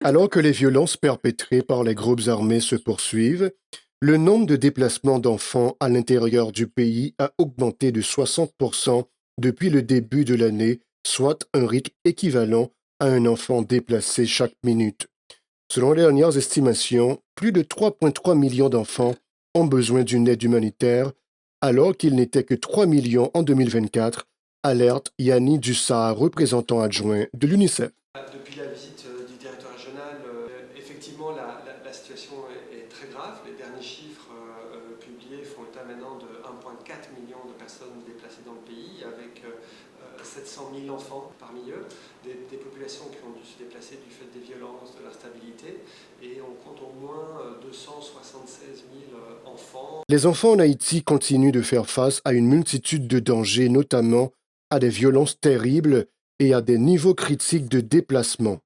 Alors que les violences perpétrées par les groupes armés se poursuivent, le nombre de déplacements d'enfants à l'intérieur du pays a augmenté de 60% depuis le début de l'année, soit un rythme équivalent à un enfant déplacé chaque minute. Selon les dernières estimations, plus de 3,3 millions d'enfants ont besoin d'une aide humanitaire, alors qu'il n'était que 3 millions en 2024, alerte Yanni Dussard, représentant adjoint de l'UNICEF. Depuis la visite du directeur régional, effectivement, la situation est très grave. Les derniers chiffres publiés font état maintenant de 1,4 million de personnes déplacées dans le pays, avec 700 000 enfants parmi eux, des populations qui ont dû se déplacer du fait des violences, de l'instabilité, et on compte au moins 276 000 enfants. Les enfants en Haïti continuent de faire face à une multitude de dangers, notamment à des violences terribles et à des niveaux critiques de déplacement.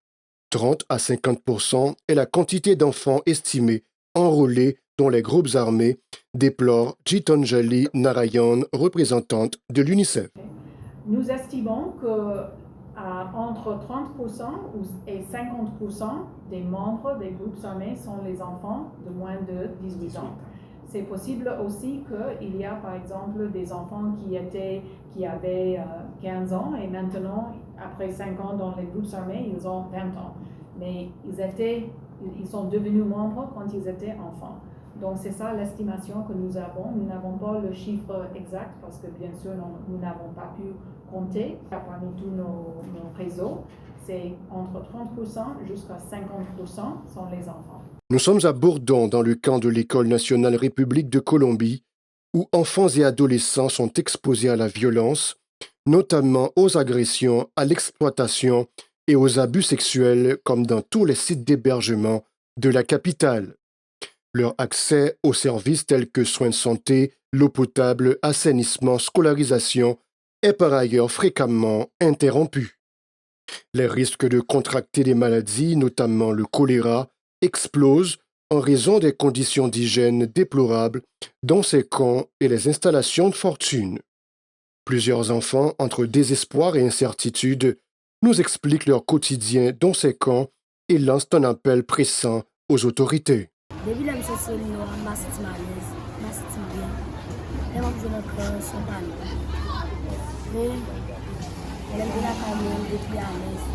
30 à 50% est la quantité d'enfants estimés enrôlés dans les groupes armés, déplore Gitanjali Narayan, représentante de l'UNICEF. Nous estimons que entre 30% et 50% des membres des groupes armés sont les enfants de moins de 18 ans. C'est possible aussi qu'il y a par exemple des enfants qui avaient 15 ans et maintenant, après 5 ans dans les groupes armés, ils ont 20 ans. Mais ils sont devenus membres quand ils étaient enfants. Donc c'est ça l'estimation que nous avons. Nous n'avons pas le chiffre exact parce que bien sûr nous n'avons pas pu compter parmi tous nos réseaux. C'est entre 30% jusqu'à 50% sont les enfants. Nous sommes à Bourdon, dans le camp de l'École nationale République de Colombie, où enfants et adolescents sont exposés à la violence, notamment aux agressions, à l'exploitation et aux abus sexuels, comme dans tous les sites d'hébergement de la capitale. Leur accès aux services tels que soins de santé, l'eau potable, assainissement, scolarisation est par ailleurs fréquemment interrompu. Les risques de contracter des maladies, notamment le choléra, explosent en raison des conditions d'hygiène déplorables dans ces camps et les installations de fortune. Plusieurs enfants, entre désespoir et incertitude, nous expliquent leur quotidien dans ces camps et lancent un appel pressant aux autorités. Depuis la mise sur l'île, ma cité malaise, ma cité bien. Les membres de notre clan sont pas là. Mais, elle est la famille depuis à l'aise.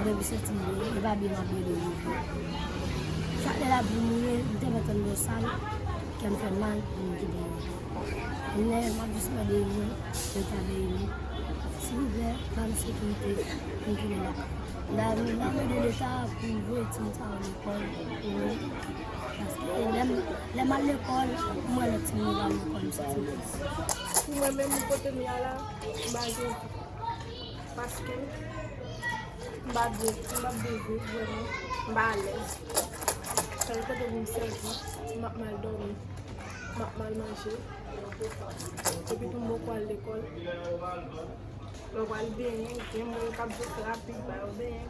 Depuis cette île, elle va bien m'appeler le livre. Ça, elle a brûlé, elle était maintenant de salle, qui me fait mal pour me dire. Elle m'a dit que des livres, elle avait eu. S'il vous plaît, pas de sécurité, pour tout le monde. L'armée de l'État pour vous et tout ça à l'école. Parce que les mal l'école, moi les petits nous à l'école, c'est tout. Moi-même, je peux tenir là, parce que je suis vraiment à l'aise. Quand je me servir, je mal dormi, je mal mangé. Et puis, tout le monde à l'école. Je vais bien, je vais faire rapide, je vais bien.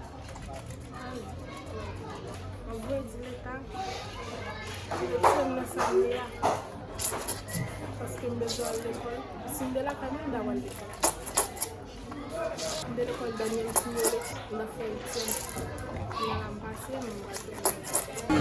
On veut dire l'État, parce que je besoin de l'école. Si je suis là, quand même, je l'école. De l'école Daniel Signolé, on a fait une scène. On a passé, on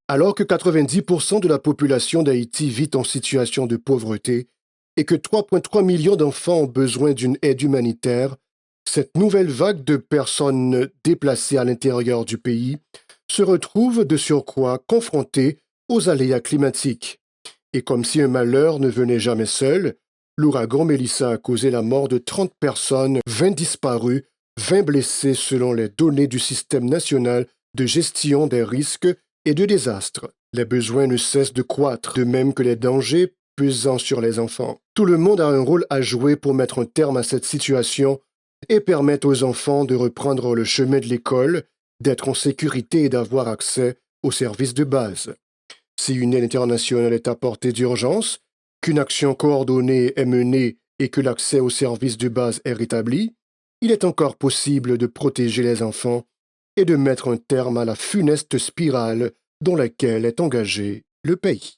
Alors que 90% de la population d'Haïti vit en situation de pauvreté et que 3,3 millions d'enfants ont besoin d'une aide humanitaire, cette nouvelle vague de personnes déplacées à l'intérieur du pays se retrouve de surcroît confrontée aux aléas climatiques. Et comme si un malheur ne venait jamais seul, l'ouragan Mélissa a causé la mort de 30 personnes, 20 disparus, 20 blessés selon les données du Système national de gestion des risques et de désastres. Les besoins ne cessent de croître, de même que les dangers pesant sur les enfants. Tout le monde a un rôle à jouer pour mettre un terme à cette situation et permettre aux enfants de reprendre le chemin de l'école, d'être en sécurité et d'avoir accès aux services de base. Si une aide internationale est apportée d'urgence, qu'une action coordonnée est menée et que l'accès aux services de base est rétabli, il est encore possible de protéger les enfants et de mettre un terme à la funeste spirale dans laquelle est engagé le pays.